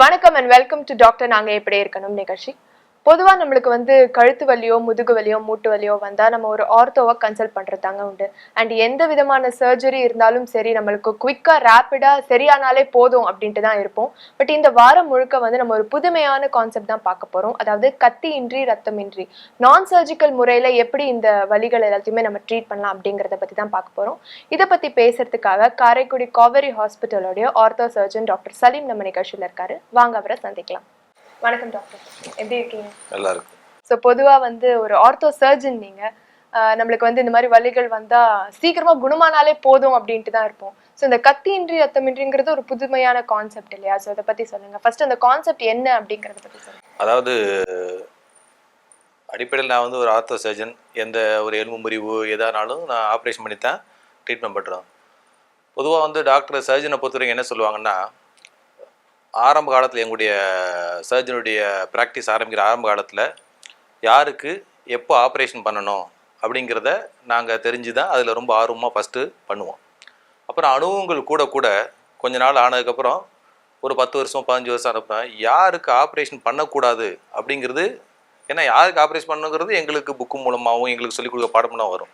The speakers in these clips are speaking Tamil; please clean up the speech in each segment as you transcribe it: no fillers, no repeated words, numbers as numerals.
வணக்கம் அண்ட் வெல்கம் டு டாக்டர் நாங்க எப்படி இருக்கணும் நிகழ்ச்சி. பொதுவா நம்மளுக்கு கழுத்து வலியோ முதுகு வலியோ மூட்டு வலியோ வந்தா நம்ம ஒரு ஆர்த்தோவை கன்சல்ட் பண்றதாங்க உண்டு. அண்ட் எந்த விதமான சர்ஜரி இருந்தாலும் சரி நம்மளுக்கு குவிக்கா ரேப்பிடா சரியானாலே போதும் அப்படின்ட்டு தான் இருப்போம். பட் இந்த வாரம் முழுக்க நம்ம ஒரு புதுமையான கான்செப்ட் தான் பார்க்க போறோம். அதாவது கத்தி இன்றி ரத்தமின்றி நான் சர்ஜிக்கல் முறையில எப்படி இந்த வலிகள் எல்லாத்தையுமே நம்ம ட்ரீட் பண்ணலாம் அப்படிங்கறத பத்தி தான் பார்க்க போறோம். இதை பத்தி பேசுறதுக்காக காரைக்குடி காவேரி ஹாஸ்பிட்டலோடைய ஆர்த்தோ சர்ஜன் டாக்டர் சலீம் நம்ம நிகழ்ச்சியில இருக்காரு. வாங்க அவரை சந்திக்கலாம். வணக்கம் டாக்டர், எப்படி இருக்கீங்க? நல்லா இருக்கு. ஸோ பொதுவா ஒரு ஆர்த்தோ சர்ஜன் நீங்க. நம்மளுக்கு இந்த மாதிரி வலிகள் வந்தா சீக்கிரமா குணமானாலே போதும் அப்படின்ட்டு தான் இருப்போம். ஸோ இந்த கத்தியின்றி ரத்தமின்றிங்கிறது ஒரு புதுமையான கான்செப்ட் இல்லையா? ஸோ அதை பத்தி சொல்லுங்க. ஃபர்ஸ்ட் அந்த கான்செப்ட் என்ன அப்படிங்கறத பத்தி சொல்லுங்க. அதாவது அடிப்படையில் நான் ஒரு ஆர்த்தோ சர்ஜன். எந்த ஒரு எலும்பு முறிவு எதானாலும் நான் ஆப்ரேஷன் பண்ணி தான் ட்ரீட்மெண்ட் பண்ணுறோம். பொதுவாக டாக்டர் சர்ஜனை பொறுத்தவரைக்கும் என்ன சொல்லுவாங்கன்னா, ஆரம்ப காலத்தில் எங்களுடைய சர்ஜனுடைய ப்ராக்டிஸ் ஆரம்பிக்கிற ஆரம்ப காலத்தில் யாருக்கு எப்போ ஆப்ரேஷன் பண்ணணும் அப்படிங்கிறத நாங்கள் தெரிஞ்சு தான் அதில் ரொம்ப ஆர்வமாக ஃபஸ்ட்டு பண்ணுவோம். அப்புறம் அனுபவங்கள் கூட கூட கொஞ்ச நாள் ஆனதுக்கப்புறம் ஒரு 10 வருஷம் 15 வருஷம் அனுப்புகிறேன் யாருக்கு ஆப்ரேஷன் பண்ணக்கூடாது அப்படிங்கிறது. ஏன்னா யாருக்கு ஆப்ரேஷன் பண்ணுங்கிறது எங்களுக்கு புக்கு மூலமாகவும் எங்களுக்கு சொல்லிக் கொடுக்க பாடம்லாம் வரும்.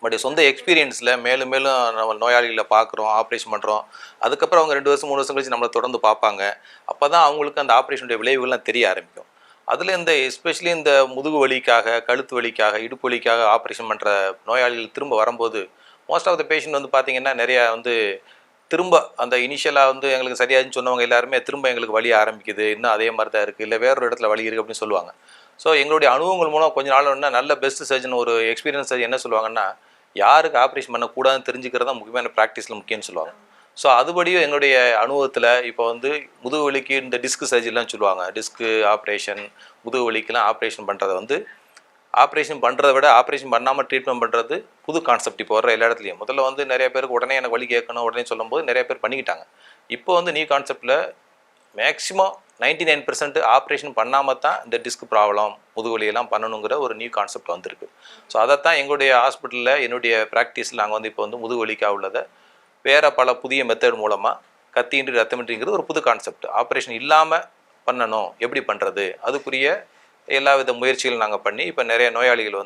பட் சொந்த எக்ஸ்பீரியன்ஸில் மேலும் மேலும் நம்ம நோயாளிகளை பார்க்குறோம், ஆப்ரேஷன் பண்ணுறோம். அதுக்கப்புறம் அவங்க 2 வருஷம் 3 வருஷம் கழிச்சு நம்மளை தொடர்ந்து பார்ப்பாங்க. அப்போ தான் அவங்களுக்கு அந்த ஆப்ரேஷனுடைய விளைவுகள்லாம் தெரிய ஆரம்பிக்கும். அதில் எஸ்பெஷலி இந்த முதுகு வலிக்காக, கழுத்து வலிக்காக, இடுப்பு வலிக்காக ஆப்ரேஷன் பண்ணுற நோயாளிகள் திரும்ப வரும்போது மோஸ்ட் ஆஃப் த பேஷண்ட் பார்த்தீங்கன்னா நிறையா திரும்ப அந்த இனிஷியலாக எங்களுக்கு சரியாதுன்னு சொன்னவங்க எல்லாருமே திரும்ப எங்களுக்கு வலி ஆரம்பிக்குது, இன்னும் அதே மாதிரி தான் இருக்குது, இல்லை வேறொரு இடத்துல வலி இருக்குது அப்படின்னு சொல்லுவாங்க. ஸோ எங்களுடைய அனுபவங்கள் மூலம் கொஞ்ச நாள் நல்ல பெஸ்ட் சர்ஜன் ஒரு எக்ஸ்பீரியன்ஸ் சர்ஜன் என்ன சொல்லுவாங்கன்னா, யாருக்கு ஆப்ரேஷன் பண்ணக்கூடாதுன்னு தெரிஞ்சுக்கிறது தான் முக்கியமான ப்ராக்டிஸில் முக்கியம்னு சொல்லுவாங்க. ஸோ அதுபடியும் எங்களுடைய அனுபவத்தில் இப்போ முதுகு வலிக்கு இந்த டிஸ்க் சர்ஜரிலாம் சொல்லுவாங்க. டிஸ்க்கு ஆப்ரேஷன், முதுகு வலிக்கெலாம் ஆப்ரேஷன் பண்ணுறதை ஆப்ரேஷன் பண்ணுறதை விட ஆப்ரேஷன் பண்ணாமல் ட்ரீட்மெண்ட் பண்ணுறது புது கான்செப்ட் இப்போ வர எல்லா இடத்துலையும். முதல்ல நிறைய பேருக்கு உடனே எனக்கு வலி கேட்கணும் உடனே சொல்லும்போது நிறைய பேர் பண்ணிக்கிட்டாங்க. இப்போ நியூ கான்செப்டில் மேக்ஸிமம் 99% ஆப்ரேஷன் பண்ணாமல் தான் இந்த டிஸ்க் ப்ராப்ளம் முதுகுவலியெல்லாம் பண்ணணுங்கிற ஒரு நியூ கான்செப்ட் வந்திருக்கு. ஸோ அதைத்தான் எங்களுடைய ஹாஸ்பிட்டலில் என்னுடைய ப்ராக்டிஸில் நாங்கள் இப்போ முதுகுவலிக்காக உள்ளதை வேறு பல புதிய மெத்தட் மூலமாக கத்தியின்றி ரத்தமின்றிங்கிறது ஒரு புது கான்செப்ட். ஆப்ரேஷன் இல்லாமல் பண்ணணும், எப்படி பண்ணுறது, அதுக்குரிய எல்லா வித முயற்சிகளும் நாங்கள் பண்ணி இப்போ நிறைய நோயாளிகள்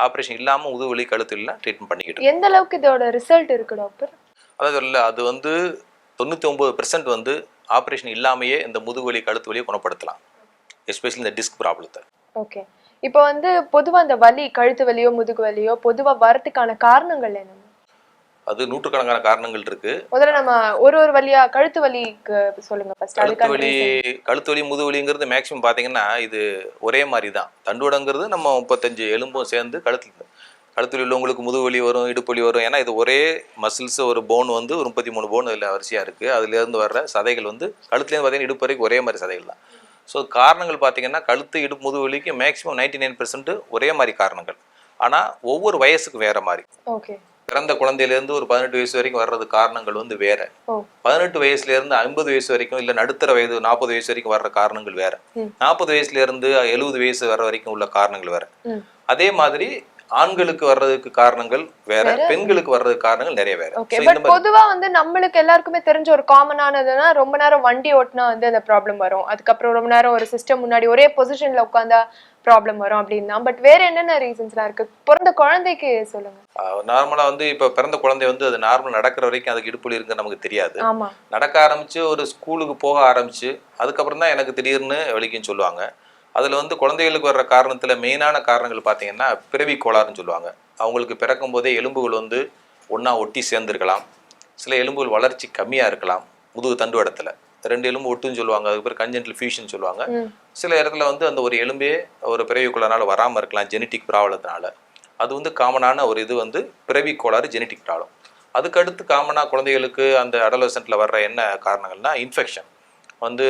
ஆப்ரேஷன் இல்லாமல் முதுகுவலி கழுத்துலாம் ட்ரீட்மெண்ட் பண்ணிக்கிட்டு. எந்த அளவுக்கு இதோட ரிசல்ட் இருக்கு டாக்டர்? அதாவது இல்லை, அது 99% ஆப்ரேஷன் இல்லாமையே இந்த முதுகுவலி கழுத்து வலியை குணப்படுத்தலாம், எஸ்பெஷலி இந்த டிஸ்க் ப்ராப்ளத்தை. ஓகே, இப்போ பொதுவாக இந்த வலி கழுத்து வலியோ முதுகு வலியோ பொதுவாக வரதுக்கான காரணங்கள் என்ன? அது நூற்றுக்கணக்கான காரணங்கள் இருக்கு. முதல்ல நம்ம ஒரு வலியா கழுத்து வலிக்கு சொல்லுங்க ஃபர்ஸ்ட். கழுத்து வலி முதுகு வலிங்கிறது மேக்ஸிமம் பார்த்தீங்கன்னா இது ஒரே மாதிரி தான். தண்டுவடங்கிறது நம்ம 35 எலும்பும் சேர்ந்து கழுத்துல உள்ளவங்களுக்கு முதுகு வலி வரும், இடுப்பு வலி வரும். ஏன்னா இது ஒரே மசில்ஸ், ஒரு போன் ஒரு 33 போன் இதில் வரிசையாக இருக்குது. அதுலேருந்து வர்ற சதைகள் கழுத்துலேருந்து பார்த்தீங்கன்னா இடுப்பு வரைக்கும் ஒரே மாதிரி சதைகள் தான். ஸோ காரணங்கள் பார்த்தீங்கன்னா கழுத்து இடுப்பு முதுகு வலிக்கு மேக்ஸிமம் 99% ஒரே மாதிரி காரணங்கள். ஆனால் ஒவ்வொரு வயசுக்கு வேறு மாதிரி. ஓகே, பிறந்த குழந்தையிலேருந்து ஒரு 18 வயசு வரைக்கும் வர்றது காரணங்கள் வேற. 18 வயசுலேருந்து 50 வயசு வரைக்கும், இல்லை நடுத்தர வயது 40 வயசு வரைக்கும் வர்ற காரணங்கள் வேற. 40 வயசுலேருந்து 70 வயசு வர்ற வரைக்கும் உள்ள காரணங்கள் வேற. அதே மாதிரி ஆண்களுக்கு வர்றதுக்கு காரணங்கள் வேற, பெண்களுக்கு வர்றதுக்கு காரணங்கள் நிறைய வேற. பொதுவா நம்மளுக்கு எல்லாருக்குமே தெரிஞ்ச ஒரு காமனானதுன்னா ரொம்ப நேரம் வண்டி ஓட்டினா அந்த ப்ராப்ளம் வரும். அதுக்கப்புறம் ரொம்ப நேரம் ஒரு சிஸ்டம் முன்னாடி ஒரே பொசிஷன்ல உட்காந்தா ப்ராப்ளம் வரும் அப்படின்னா. பட் வேற என்னென்ன ரீசன்ஸ்லாம் இருக்கு? பிறந்த குழந்தைக்கு சொல்லுங்க. நார்மலா இப்ப பிறந்த குழந்தை அது நார்மல் நடக்கிற வரைக்கும் அதுக்கு இடுப்புல இருக்கு நமக்கு தெரியாது. நடக்க ஆரம்பிச்சு ஒரு ஸ்கூலுக்கு போக ஆரம்பிச்சு அதுக்கப்புறம் தான் எனக்கு திடீர்னு வலிக்குன்னு சொல்லுவாங்க. அதில் குழந்தைகளுக்கு வர்ற காரணத்தில் மெயினான காரணங்கள் பார்த்தீங்கன்னா பிறவி கோளாறுன்னு சொல்லுவாங்க. அவங்களுக்கு பிறக்கும் போதே எலும்புகள் ஒன்றா ஒட்டி சேர்ந்துருக்கலாம். சில எலும்புகள் வளர்ச்சி கம்மியாக இருக்கலாம். முதுகு தண்டு இடத்துல 2 எலும்பு ஒட்டுன்னு சொல்லுவாங்க, அதுக்கு பேர் கன்ஜென்டல் ஃபியூஷன் சொல்லுவாங்க. சில இடத்துல அந்த ஒரு எலும்பே ஒரு பிறவி கோளாறுனால வராமல் இருக்கலாம், ஜெனட்டிக் ப்ராப்ளத்தினால. அது காமனான ஒரு இது பிறவி கோளாறு, ஜெனட்டிக் ப்ராப்ளம். அதுக்கடுத்து காமனாக குழந்தைகளுக்கு அந்த அடலசென்ட்டில் வர்ற என்ன காரணங்கள்னா இன்ஃபெக்ஷன்.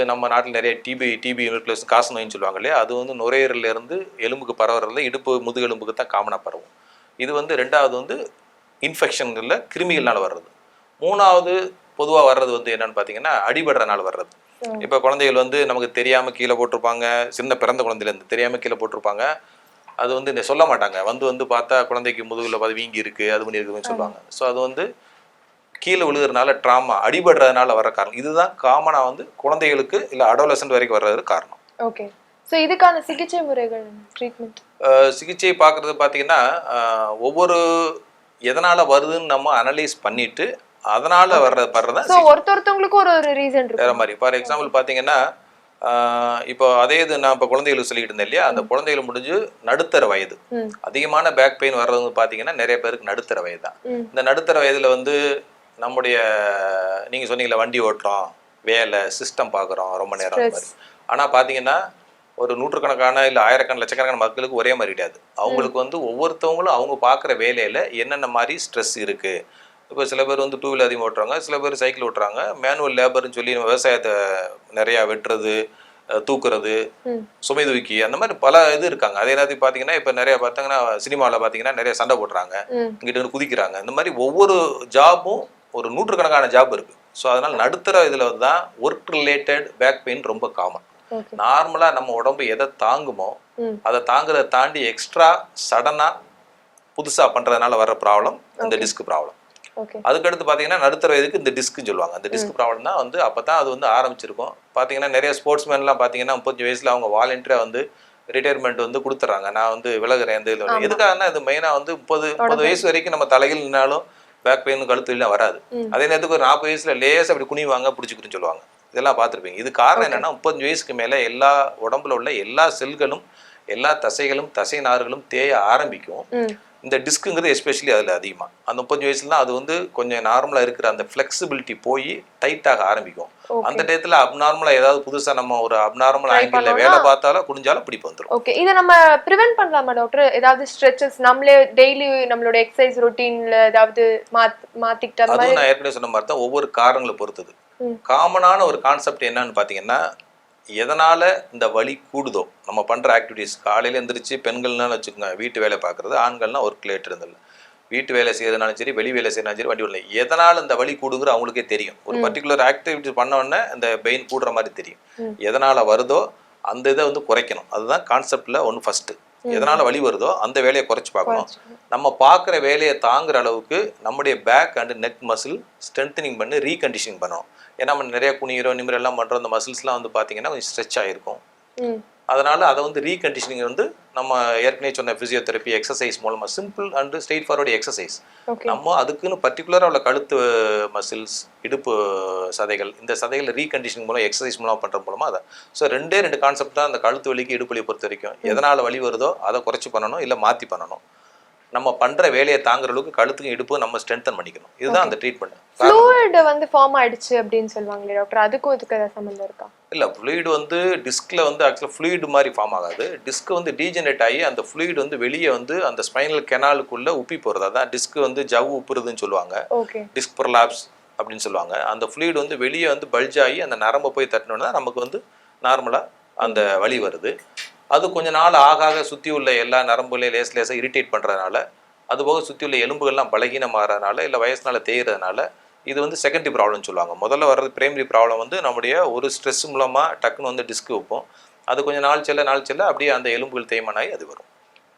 நம்ம நாட்டில் நிறைய டிபி ப்ளஸ் காச நோயின்னு சொல்லுவாங்க இல்லையா, அது நுரையீரலேருந்து எலும்புக்கு பரவுறதுல இடுப்பு முதுகெலும்புக்கு தான் காமனாக பரவும். இது ரெண்டாவது இன்ஃபெக்ஷன்களில் கிருமிகள்னால வர்றது. மூணாவது பொதுவாக வர்றது என்னன்னு பார்த்தீங்கன்னா அடிபடுறதுனால வர்றது. இப்போ குழந்தைகள் நமக்கு தெரியாமல் கீழே போட்டிருப்பாங்க, சின்ன பிறந்த குழந்தையிலேருந்து தெரியாமல் கீழே போட்டிருப்பாங்க. அது சொல்ல மாட்டாங்க. பார்த்தா குழந்தைக்கு முதுகில் வீங்கி இருக்குது, அது பண்ணி இருக்குதுன்னு சொல்லுவாங்க. ஸோ அது கீழே விழுகிறதுனால ட்ராமா, அடிபடுறதுனால வர காரணம். இதுதான் காமனாக வந்து குழந்தைகளுக்கு இல்லை அடோலசன்ட் வரைக்கும் வர்றது காரணம். ஓகே. ஸோ இதுக்கான சிகிச்சை முறைகள், ட்ரீட்மெண்ட்? சிகிச்சை பார்க்குறது பார்த்தீங்கன்னா ஒவ்வொரு எதனால் வருதுன்னு நம்ம அனலைஸ் பண்ணிட்டு அதனால் வர்றதா. ஸோ ஒருத்தவங்களுக்கும் ஒரு ரீசன் இருக்கு வேற மாதிரி. ஃபார் எக்ஸாம்பிள் பார்த்தீங்கன்னா இப்போ அதே இது நான் இப்போ குழந்தைகளுக்கு சொல்லிட்டு இருந்தேன் இல்லையா, அந்த குழந்தைகள் முடிஞ்சு நடுத்தர வயது அதிகமான பேக் பெயின் வர்றது பார்த்தீங்கன்னா நிறைய பேருக்கு நடுத்தர வயது தான். இந்த நடுத்தர வயதில் வந்து நம்முடைய நீங்கள் சொன்னீங்களா வண்டி ஓட்டுறோம், வேலை, சிஸ்டம் பார்க்குறோம் ரொம்ப நேரம் மாதிரி. ஆனால் பார்த்தீங்கன்னா ஒரு நூற்றுக்கணக்கான இல்லை ஆயிரக்கணக்கான லட்சக்கணக்கான மக்களுக்கு ஒரே மாதிரி கிடையாது. அவங்களுக்கு வந்து ஒவ்வொருத்தவங்களும் அவங்க பார்க்குற வேலையில் என்னென்ன மாதிரி ஸ்ட்ரெஸ் இருக்குது. இப்போ சில பேர் வந்து 2 வீலர் அதிகமாக ஓட்டுறாங்க, சில பேர் சைக்கிள் ஓட்டுறாங்க, மேனுவல் லேபர்னு சொல்லி விவசாயத்தை நிறையா வெட்டுறது, தூக்குறது, சுமை தூக்கி, அந்த மாதிரி பல இது இருக்காங்க. அதே நேரத்துக்கு பார்த்தீங்கன்னா இப்போ நிறைய பார்த்தீங்கன்னா சினிமாவில் பார்த்தீங்கன்னா நிறைய சண்டை போடுறாங்க, இங்கிட்ட வந்து குதிக்கிறாங்க. இந்த மாதிரி ஒவ்வொரு ஜாபும் ஒரு நூற்றுக்கணக்கான ஜாப் இருக்குது. ஸோ அதனால் நடுத்தர இதில் தான் ஒர்க் ரிலேட்டட் பேக் பெயின் ரொம்ப காமன். நார்மலாக நம்ம உடம்பு எதை தாங்குமோ அதை தாங்குறதை தாண்டி எக்ஸ்ட்ரா சடனாக புதுசாக பண்ணுறதுனால வர்ற ப்ராப்ளம் இந்த டிஸ்க் ப்ராப்ளம். அதுக்கடுத்து பார்த்தீங்கன்னா நடுத்தர வயதுக்கு இந்த டிஸ்க்குன்னு சொல்லுவாங்க. அந்த டிஸ்க் ப்ராப்ளம் தான் வந்து அப்போ தான் அது வந்து ஆரம்பிச்சிருக்கும். பார்த்தீங்கன்னா நிறைய ஸ்போர்ட்ஸ்மேன்லாம் பார்த்தீங்கன்னா 35 வயசில் அவங்க வாலண்டியராக வந்து ரிட்டையர்மெண்ட் வந்து கொடுத்துட்றாங்க. நான் வந்து விலகுறேன் இந்த இதில். எதுக்காகனா இது மெயினாக வந்து 30 வயசு வரைக்கும் நம்ம தலையில் நின்னாலும் பேக் பெயின் கழுத்துலாம் வராது. அதே நேரத்துக்கு ஒரு 40 வயசுல லேசாக அப்படி குனிவாங்க, பிடிச்சிக்கிட்டுன்னு சொல்லுவாங்க. இதெல்லாம் பார்த்துருப்பீங்க. இது காரணம் என்னன்னா 35 வயசுக்கு மேலே எல்லா உடம்புல உள்ள எல்லா செல்களும் எல்லா தசைகளும் தசை நார்களும் தேய ஆரம்பிக்கும். இந்த டிஸ்க்குங்கிறது எஸ்பெஷலி அதில் அதிகமாக அந்த 35 வயசுல தான் அது வந்து கொஞ்சம் நார்மலாக இருக்கிற அந்த ஃப்ளெக்சிபிலிட்டி போய் டைட்டாக ஆரம்பிக்கும். அந்த டயத்தில் அப்நார்மலாக ஏதாவது புதுசாக நம்ம ஒரு அப்நார்மல் ஆங்கிளில் வேலை பார்த்தாலும் குடிஞ்சாலும் பிடிப்பு வந்துடும். ஓகே. இதை நம்ம ப்ரிவென்ட் பண்ணலாமா டாக்டர்? ஏதாவது ஸ்ட்ரெச்சஸ் நம்மளே டெய்லி நம்மளோட எக்ஸசைஸ் ரொட்டீன்ல ஏதாவது மாத்திக்கிட்டா? அதுவும் நான் ஏற்கனவே சொன்ன மாதிரி தான் ஒவ்வொரு காரணங்களை பொறுத்தது. காமனான ஒரு கான்செப்ட் என்னன்னு பார்த்தீங்கன்னா, எதனால் இந்த வலி கூடுதோ நம்ம பண்ணுற ஆக்டிவிட்டீஸ், காலையில் எழுந்திரிச்சு பெண்கள்னாலும் வச்சுக்கோங்க வீட்டு வேலை பார்க்குறது, ஆண்கள்னா ஒர்க் ரிலேட்டட் இருந்தது, வீட்டு வேலை செய்யறதுனாலும் சரி வெளி வேலை செய்யறதுனாலும் சரி வண்டி வரல, எதனால் இந்த வலி கூடுங்கிற அவங்களுக்கே தெரியும். ஒரு பர்டிகுலர் ஆக்டிவிட்டி பண்ண உடனே இந்த பெயின் கூடுற மாதிரி தெரியும். எதனால் வருதோ அந்த இதை வந்து குறைக்கணும். அதுதான் கான்செப்டில் ஒன்று. ஃபஸ்ட்டு எதனால் வலி வருதோ அந்த வேலையை குறைச்சி பார்க்கணும். நம்ம பார்க்குற வேலையை தாங்குற அளவுக்கு நம்முடைய back and neck muscle strengthening பண்ணி ரீகண்டிஷனிங் பண்ணணும். ஏன்னா நம்ம நிறைய குனிகிறோம் நிமிரெல்லாம் பண்ணுறோம், அந்த மசில்ஸ்லாம் வந்து பார்த்தீங்கன்னா கொஞ்சம் ஸ்ட்ரெச் ஆகிருக்கும். அதனால் அதை வந்து ரீகண்டிஷனிங் வந்து நம்ம ஏற்கனவே சொன்ன ஃபிசியோதெரப்பி எக்ஸசைஸ் மூலமாக simple and straight forward exercise. நம்ம அதுக்குன்னு பர்டிகுலராக உள்ள கழுத்து மசில்ஸ், இடுப்பு சதைகள், இந்த சதைகள் ரீகண்டிஷனிங் மூலம் எக்ஸசைஸ் மூலம் பண்ணுற மூலமாக அதை. ஸோ ரெண்டே கான்செப்ட் தான் அந்த கழுத்து வலிக்கு இடுப்பு வலியை பொறுத்த வரைக்கும். எதனால் வலி வருதோ அதை குறைச்சி பண்ணணும், இல்லை மாற்றி பண்ணணும். நம்ம பண்ற வேலையை தாங்குற அளவுக்கு கழுத்துக்கும் இடுப்பு நம்ம ஸ்ட்ரென்தன் பண்ணிக்கணும். இதுதான் அந்த ட்ரீட்மெண்ட். ஃப்ளூயிட் வந்து ஃபார்ம் ஆயிடுச்சு அப்படின்னு சொல்வாங்களே டாக்டர், அதுக்கும் இதுக்கு ஏதாவது சம்பந்தம் இருக்கா? இல்ல, ஃப்ளூயிட் வந்து டிஸ்க்ல வந்து ஆக்சுவலா ஃப்ளூயிட் மாதிரி ஃபார்ம் ஆகாது. டிஸ்க் வந்து டீஜெனரேட் ஆகி அந்த ஃப்ளூயிட் வந்து வெளியே வந்து அந்த ஸ்பைனல் கெனாலுக்குள்ள உப்பி போறது. அதான் டிஸ்க் வந்து ஜவ்வு உப்புறதுன்னு சொல்லுவாங்க. டிஸ்க் ப்ரொலாப்ஸ் அப்படின்னு சொல்லுவாங்க. அந்த ஃப்ளூயிட் வந்து வெளியே வந்து பல்ஜ் ஆகி அந்த நரம்பை போய் தட்டினோன்னா நமக்கு வந்து நார்மலா அந்த வலி வருது. அது கொஞ்ச நாள் ஆக ஆக சுற்றி உள்ள எல்லா நரம்புகளையும் லேசாக இரிட்டேட் பண்ணுறதுனால, அதுபோக சுற்றி உள்ள எலும்புகள்லாம் பலகீனம் மாறதுனால, இல்லை வயசுனால தேய்கிறதுனால இது வந்து செகண்டரி ப்ராப்ளம்னு சொல்லுவாங்க. முதல்ல வர்றது பிரைமரி ப்ராப்ளம் வந்து நம்முடைய ஒரு ஸ்ட்ரெஸ் மூலமாக டக்குன்னு வந்து டிஸ்க் வைப்போம். அது கொஞ்சம் நாள் செல்ல அப்படியே அந்த எலும்புகள் தேய்மானாகி அது வரும்.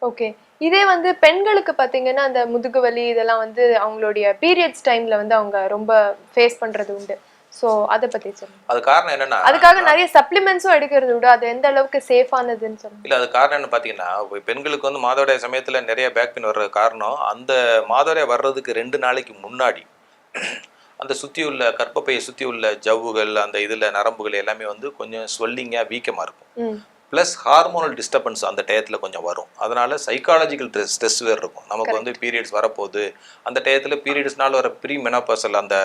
ஓகே. இதே வந்து பெண்களுக்கு பார்த்தீங்கன்னா அந்த முதுகு வலி இதெல்லாம் வந்து அவங்களுடைய பீரியட்ஸ் டைமில் வந்து அவங்க ரொம்ப ஃபேஸ் பண்ணுறது உண்டு. ஸோ அதை பற்றி சொல்லுங்க. அது காரணம் என்னன்னா, அதுக்காக நிறைய சப்ளிமெண்ட்ஸும் எடுக்கிறது விட அது எந்த அளவுக்கு சேஃபானதுன்னு சொல்லுங்க. இல்லை, அது காரணம் என்ன பார்த்தீங்கன்னா, பெண்களுக்கு வந்து மாதவிடாய் சமயத்தில் நிறைய பேக் பெயின் வர்றது காரணம் அந்த மாதவிடாய் வர்றதுக்கு 2 நாளைக்கு முன்னாடி அந்த சுற்றி உள்ள கர்ப்பப்பையை சுற்றி உள்ள ஜவ்வுகள், அந்த இதில் நரம்புகள் எல்லாமே வந்து கொஞ்சம் ஸ்வெல்லிங்காக வீக்கமாக இருக்கும். ப்ளஸ் ஹார்மோனல் டிஸ்டர்பன்ஸ் அந்த டயத்தில் கொஞ்சம் வரும். அதனால் சைக்காலஜிக்கல் ஸ்ட்ரெஸ் வேறு இருக்கும். நமக்கு வந்து பீரியட்ஸ் வரப்போகுது, அந்த டயத்தில் பீரியட்ஸ்னால வர ப்ரீ மெனோபாசல் அந்த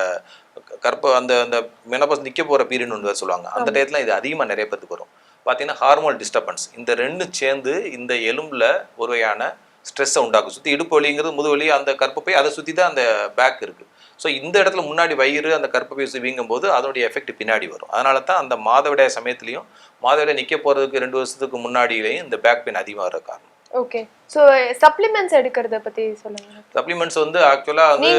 அந்த மெனோபாஸ் நிற்க போகிற பீரியட்னு ஒன்று சொல்லுவாங்க. அந்த டயத்தில் இது அதிகமாக நிறைய பேருக்கு வரும். பார்த்தீங்கன்னா ஹார்மோனல் டிஸ்டர்பன்ஸ் இந்த 2 சேர்ந்து இந்த எலும்பில் ஒரு வகையான ஸ்ட்ரெஸ்ஸை உண்டாக்கும். சுற்றி இடுப்பு வலிங்கிறது முதுவலி, அந்த கர்ப்பப்பை அதை சுற்றி தான் அந்த பேக் இருக்குது. ஸோ இந்த இடத்துல முன்னாடி வயிறு அந்த கர்ப்பப்பை வீங்கும் போது அதனுடைய எஃபெக்ட் பின்னாடி வரும். அதனால தான் அந்த மாதவிடாய் சமயத்துலையும் மாதவிடாய் நிற்க போகிறதுக்கு 2 வருஷத்துக்கு முன்னாடியிலையும் இந்த பேக் பெயின் அதிகமாக வர காரணம். ஓகே. சோ சப்ளிமெண்ட்ஸ் எடுக்கிறத பத்தி சொல்லுங்க. சப்ளிமெண்ட்ஸ் வந்து ஆக்சுவலா வந்து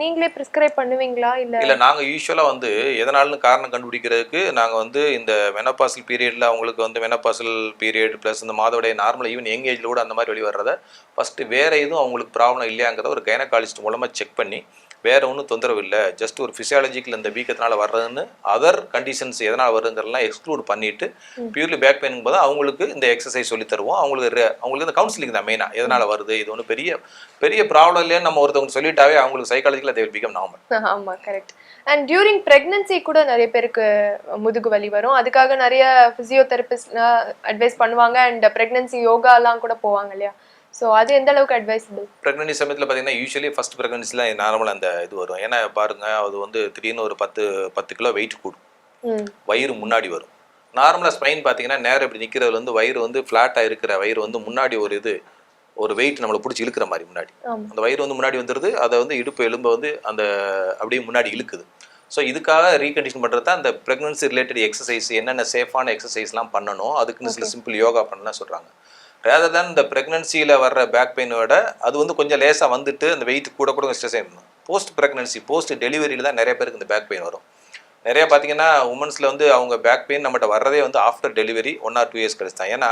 நீங்களே பிரிஸ்கிரைப் பண்ணுவீங்களா இல்ல நாங்க யூசுவலா வந்து எதனாலன்னு காரணம் கண்டுபிடிக்கிறதுக்கு நாங்க வந்து இந்த மெனோபாசல் பீரியட்ல அவங்களுக்கு வந்து மெனோபாசல் பீரியட் பிளஸ் இந்த மாதவிடாய் நார்மல் ஈவன் யங் ஏஜ்ல கூட அந்த மாதிரி வெளி வர்றத ஃபர்ஸ்ட் வேற எதுவும் அவங்களுக்கு ப்ராப்ளம் இல்லையாங்கிறத ஒரு கைனகாலஜிஸ்ட் மூலமா செக் பண்ணி வேற ஒன்றும் தொந்தரவு இல்லை, ஜஸ்ட் ஒரு ஃபிசியாலஜிக்கல் இந்த வீக்கத்தினால வர்றதுன்னு அதர் கண்டிஷன்ஸ் எதனால் வருங்கிறதெல்லாம் எக்ஸ்க்ளூட் பண்ணிட்டு பியூர்லி பேக் பெயின் போது அவங்களுக்கு இந்த எக்ஸசைஸ் சொல்லி தருவோம். அவங்களுக்கு இந்த கவுன்சிலிங் தான் மெயினாக எதனால் வருது, இது ஒன்றும் பெரிய ப்ராப்ளம் இல்லைன்னு நம்ம ஒருத்தவங்க சொல்லிட்டாவே அவங்களுக்கு சைக்காலஜிக்கல் அதை பிகம் நார்மல். ஆமாம், கரெக்ட். அண்ட் டியூரிங் ப்ரெக்னன்சி கூட நிறைய பேருக்கு முதுகு வலி வரும். அதுக்காக நிறைய ஃபிசியோதெரபிஸ்ட்லாம் அட்வைஸ் பண்ணுவாங்க. அண்ட் ப்ரெக்னன்சி யோகாலாம் கூட போவாங்க இல்லையா? ஸோ அது எந்த அளவுக்கு அட்வைசபிள்? ப்ரெக்னன்சி சமயத்தில் பார்த்தீங்கன்னா யூஸ்வலி ஃபர்ஸ்ட் ப்ரெக்னன்சிலாம் நார்மலாக அந்த இது வரும். ஏன்னா பாருங்க, அது வந்து திடீர்னு ஒரு 10 கிலோ வெயிட் கூடும், வயிறு முன்னாடி வரும். நார்மலாக ஸ்பைன் பார்த்தீங்கன்னா நேரம் இப்படி நிற்கிறதுல வந்து வயிறு வந்து ஃப்ளாட்டாக இருக்கிற வயிறு வந்து முன்னாடி ஒரு வெயிட் நம்மளை பிடிச்சி இழுக்கிற மாதிரி முன்னாடி அந்த வயிறு வந்து முன்னாடி வந்துடுது. அதை வந்து இடுப்பு எலும்பை வந்து அந்த அப்படியே முன்னாடி இழுக்குது. ஸோ இதுக்காக ரீகண்டிஷன் பண்ணுறது தான் அந்த ப்ரெக்னன்சி ரிலேட்டட் எக்ஸசைஸ், என்னென்ன சேஃபான எக்ஸசைஸ்லாம் பண்ணணும் அதுக்குன்னு சில சிம்பிள் யோகா பண்ணலாம் சொல்கிறாங்க. ரேதர் தான் இந்த ப்ரெக்னன்சியில் வர்ற பேக் பெயினோட அது வந்து கொஞ்சம் லேசாக வந்துட்டு அந்த வெயிட் கூட ஸ்ட்ரெஸ் ஆகிடணும். போஸ்ட் ப்ரெக்னன்சி போஸ்ட் டெலிவரியில் தான் நிறைய பேருக்கு இந்த பேக் பெயின் வரும். நிறைய பார்த்தீங்கன்னா உமன்ஸில் வந்து அவங்க பேக் பெயின் நம்மகிட்ட வர்றதே வந்து ஆஃப்டர் டெலிவரி 1 or 2 years கழிச்சு தான். ஏன்னா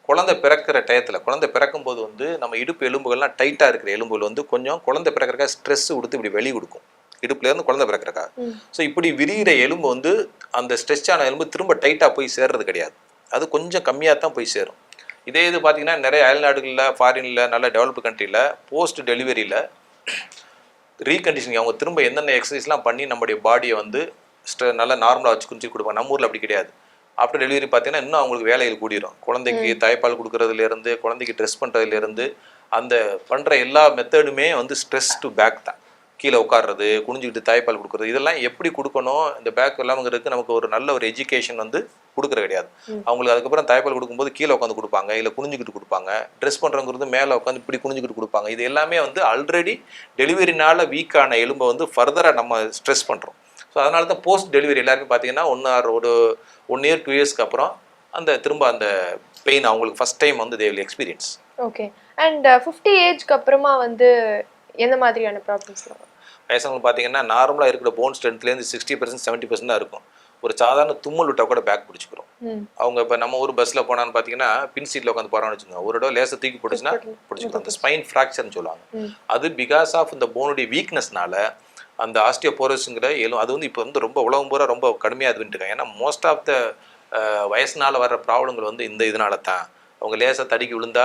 குழந்தை பிறக்கிற டயத்தில், குழந்தை பிறக்கும் போது வந்து நம்ம இடுப்பு எலும்புகள்லாம் டைட்டாக இருக்கிற எலும்புகள் வந்து கொஞ்சம் குழந்தை பிறக்கிறக்காக ஸ்ட்ரெஸ் கொடுத்து இப்படி வெளி கொடுக்கும் இடுப்புலேருந்து குழந்தை பிறக்கிறக்காக. ஸோ இப்படி விரிகிற எலும்பு வந்து அந்த ஸ்ட்ரெச்சான எலும்பு திரும்ப டைட்டாக போய் சேர்றது கிடையாது, அது கொஞ்சம் கம்மியாக தான் போய் சேரும். இதே இது பார்த்தீங்கன்னா நிறைய அயல்நாடுகளில், ஃபாரினில், நல்ல டெவலப்டு கண்ட்ரியில் போஸ்ட் டெலிவரியில் ரீகண்டிஷனிங் அவங்க திரும்ப என்னென்ன எக்ஸசைஸ்லாம் பண்ணி நம்முடைய பாடியை வந்து நல்லா நார்மலாக வச்சு குஞ்சு கொடுப்பாங்க. நம்ம ஊரில் அப்படி கிடையாது. ஆஃப்டர் டெலிவரி பார்த்தீங்கன்னா இன்னும் அவங்களுக்கு வேலைகள் கூடிரும். குழந்தைக்கு தாய்ப்பால் கொடுக்குறதுலேருந்து, குழந்தைக்கு ட்ரெஸ் பண்ணுறதுலேருந்து, அந்த பண்ணுற எல்லா மெத்தடுமே வந்து ஸ்ட்ரெஸ் டு பேக் தான். கீழே உட்காடுறது, குனிஞ்சிக்கிட்டு தாய்ப்பால் கொடுக்குறது, இதெல்லாம் எப்படி கொடுக்கணும், இந்த பேக் எல்லாம்ங்கிறதுக்கு நமக்கு ஒரு நல்ல ஒரு எஜுகேஷன் வந்து கொடுக்குறது கிடையாது. அவங்களுக்கு அதுக்கப்புறம் தாய்ப்பால் கொடுக்கும்போது கீழே உட்காந்து கொடுப்பாங்க, இல்லை குனிஞ்சிக்கிட்டு கொடுப்பாங்க. ட்ரெஸ் பண்ணுறவங்கிறது மேலே உட்காந்து இப்படி குனிஞ்சிக்கிட்டு கொடுப்பாங்க. இது எல்லாமே வந்து ஆல்ரெடி டெலிவரினால வீக்கான எலும்பை வந்து ஃபர்தராக நம்ம ஸ்ட்ரெஸ் பண்ணுறோம். ஸோ அதனால தான் போஸ்ட் டெலிவரி எல்லாருமே பார்த்தீங்கன்னா 1 year 2 yearsக்கு அப்புறம் திரும்ப அந்த பெயின் அவங்களுக்கு ஃபர்ஸ்ட் டைம் வந்து they will experience. Okay. And 50 ஏஜ்க்கு அப்புறமா வந்து எந்த மாதிரியான ப்ராப்ளம்ஸ் வரும்? வயசானவங்க பார்த்தீங்கன்னா நார்மலாக இருக்கிற போன் ஸ்ட்ரென்த்லேருந்து 60% 70% தான் இருக்கும். ஒரு சாதாரண தும்மல் விட்டால் கூட பேக் பிடிச்சிக்கிறோம். அவங்க இப்போ நம்ம ஒரு பஸ்ஸில் போனான்னு பார்த்தீங்கன்னா பின் சீட்டில் உட்காந்து போகிறான்னு வச்சுக்கோங்க, ஒரு இடம் லேசாக தூக்கி போட்டுச்சுன்னா பிடிச்சிக்கிறோம். அந்த ஸ்பைன் ஃப்ராக்சர்னு சொல்லுவாங்க. அது பிகாஸ் ஆஃப் இந்த போனுடைய வீக்னஸ்னால அந்த ஆஸ்டியோபோரோசிஸ்ங்கிற அது வந்து இப்போ வந்து ரொம்ப உலகம் பூரா ரொம்ப கடுமையாக இது பண்ணிட்டுருக்காங்க. ஏன்னா மோஸ்ட் ஆஃப் த வயசுனால வர்ற ப்ராப்ளங்கள் வந்து இந்த இதனால தான். அவங்க லேசாக தடிக்கி விழுந்தா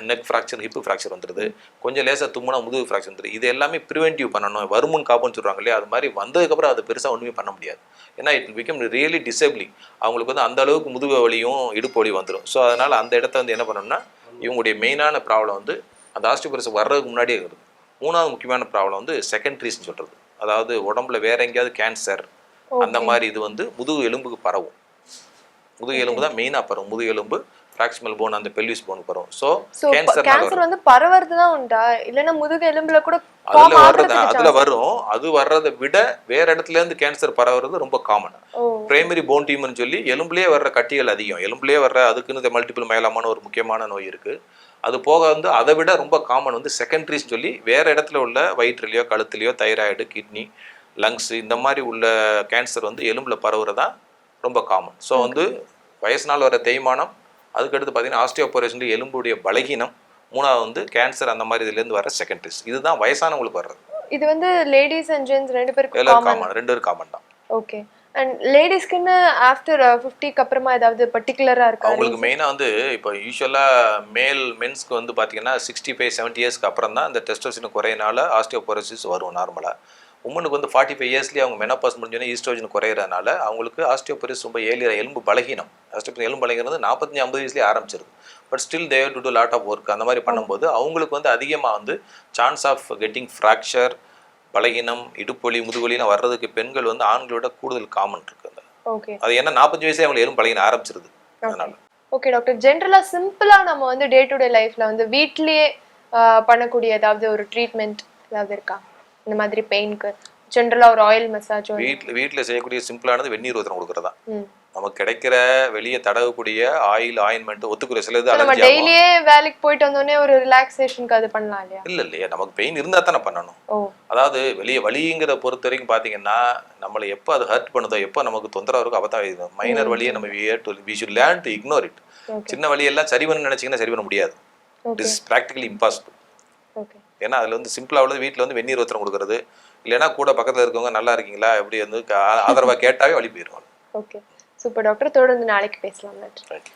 நெக் ஃப்ராக்சர், ஹிப்பு ஃப்ராக்சர் வந்துடுது. கொஞ்சம் லேசாக தும்முனா முதுகு ஃப்ராக்சர் வந்துடுது. இது எல்லாமே ப்ரிவென்டிவ் பண்ணணும், வருமுன் காப்புன்னு சொல்கிறாங்க இல்லையா? அது மாதிரி வந்ததுக்கப்புறம் அது பெருசாக ஒன்றுமே பண்ண முடியாது. ஏன்னா இட் பிகம் ரியலி டிசேபிளிங். அவங்களுக்கு வந்து அந்த அளவுக்கு முதுகு வலியும் இடுப்பு வலியும் வந்துடும். ஸோ அதனால் அந்த இடத்த வந்து என்ன பண்ணணும்னா, இவங்களுடைய மெயினான ப்ராப்ளம் வந்து அந்த ஆஸ்டியோபோரோசிஸ் வர்றதுக்கு முன்னாடியே இருக்குது. 3வது முக்கியமான ப்ராப்ளம் வந்து செகண்டரிஸ்ன்னு சொல்கிறது. அதாவது உடம்புல வேற எங்கேயாவது கேன்சர் அந்த மாதிரி இது வந்து முதுகு எலும்புக்கு பரவும். முதுகு எலும்பு தான் மெயினாக பரவும். முதுகு எலும்பு, பிராக்சிமல் போன், அந்த பெல்விஸ் போனுக்கு பரவும். ஸோ கேன்சர் வந்து பரவறது தான் உண்டா, இல்லைன்னா முதுகு எலும்புல கூட அதுல வர்றது? அதுல வரும். அது வர்றதை விட வேற இடத்துல இருந்து கேன்சர் பரவுறது ரொம்ப காமன். பிரைமரி போன் டியூமர்னு சொல்லி எலும்புலேயே வர்ற கட்டிகள் அதிகம். எலும்புலேயே வர்ற அதுக்குன்னு மல்டிபிள் மயலாமான ஒரு முக்கியமான நோய் இருக்கு. அது போக வந்து அதை விட ரொம்ப காமன் வந்து செகண்டரிஸ் சொல்லி வேற இடத்துல உள்ள வயிற்றுலையோ கழுத்துலையோ தைராய்டு, கிட்னி, லங்ஸ் இந்த மாதிரி உள்ள கேன்சர் வந்து எலும்புல பரவுறதா ரொம்ப காமன். ஸோ வந்து வயசுனால் வர தேய்மானம், அதுக்கடுத்து பார்த்தீங்கன்னா ஆஸ்டியோபோரோசிஸ் எலும்புடைய பலகீனம், 3வது வந்து கேன்சர், அந்த மாதிரி இதுலேருந்து வர செகண்டரிஸ். இதுதான் வயசானவங்களுக்கு வர்றது. இது வந்து லேடிஸ் அண்ட் ஜென்ட்ஸ் ரெண்டு பேருக்கும் காமன், 2 பேரும் காமன் தான். ஓகே. அண்ட் லேடிஸ்க்குன்னு ஆஃப்டர் 50க்கு அப்புறமா ஏதாவது பர்டிகுலராக இருக்கா? அவங்களுக்கு மெயினாக வந்து இப்போ யூஸ்வலாக மென்ஸ்க்கு வந்து பார்த்தீங்கன்னா 65-70 இயர்ஸ்க்கு அப்புறம் தான் இந்த டெஸ்டோஸ்டெரான் குறையினால ஆஸ்டியோபோரோசிஸ் வரும் நார்மலாக. உமனுக்கு வந்து 45 இயர்ஸ்லேயே அவங்க மெனோபாஸ் முடிஞ்சோன்னே ஈஸ்ட்ரோஜன் குறையிறதுனால அவங்களுக்கு ஆஸ்டியோபோரோசிஸ் ரொம்ப எலும்பு பலகீனம். எலும்பு பலகீனம் 45-50 வயசுலேயே ஆரம்பிச்சிருது. But still they to do lot of work. அந்த மாதிரி பண்ணும்போது அவங்களுக்கு வந்து அதிகமாக வந்து சான்ஸ் ஆஃப் கெட்டிங் ஃப்ராக்சர், பலகீனம், இடுப்பொலி, முதுகொலிலாம் வர்றதுக்கு பெண்கள் வந்து ஆண்களோட கூடுதல் காமன் இருக்கு. அது ஏன்னா 45 வயசே அவங்க எலும்பு பலகீனம் ஆரம்பிச்சிருது. அதனால ஓகே டாக்டர், ஜென்ரலா சிம்பிளா நம்ம வந்து டே டு டே லைஃப்ல வந்து வீட்லயே பண்ணக்கூடிய ஏதாவது ஒரு ட்ரீட்மெண்ட் ஏதாவது இருக்கா இந்த மாதிரி பெயினுக்கு? ஜென்ரலா ஒரு ஆயில் மசாஜ் வீட்டில் செய்யக்கூடிய சிம்பிளானது வெந்நீர் ஊத்தனம் கொடுக்குறதா. நமக்கு கிடைக்கிற வெளியே தடவக்கூடிய ஆயில், ஆயின்மெண்ட் ஒத்துக்குற சிலது நம்ம டெய்லியே வேலைக்கு போயிட்டு வந்தோடனே ஒரு ரிலாக்ஸேஷனுக்கு அது பண்ணலாம் இல்லையா? இல்லையா, நமக்கு பெயின் இருந்தா தானே பண்ணணும். அதாவது வெளியே வலிங்கிற பொறுத்த வரைக்கும் பார்த்தீங்கன்னா நம்மளை எப்போ அது ஹர்ட் பண்ணுதோ, எப்போ நமக்கு தொந்தரவு இருக்கோ அப்போ தான் மைனர் வலியை நம்ம we should learn to ignore it. சின்ன வலியெல்லாம் சரி பண்ண நினைச்சீங்கன்னா சரி பண்ண முடியாது. It is practically impossible. Okay. ஏன்னா அதில் வந்து சிம்பிளாக உள்ளது வீட்டில் வந்து வெந்நீர் ஒருத்தரம் கொடுக்குறது, இல்லைன்னா கூட பக்கத்தில் இருக்கவங்க நல்லா இருக்கீங்களா எப்படி வந்து ஆதரவாக கேட்டாவே வழி போயிடுவாங்க. Okay, super doctor. தொடர்ந்து நாளைக்கு பேசலாம். நன்றி. தேங்க்யூ.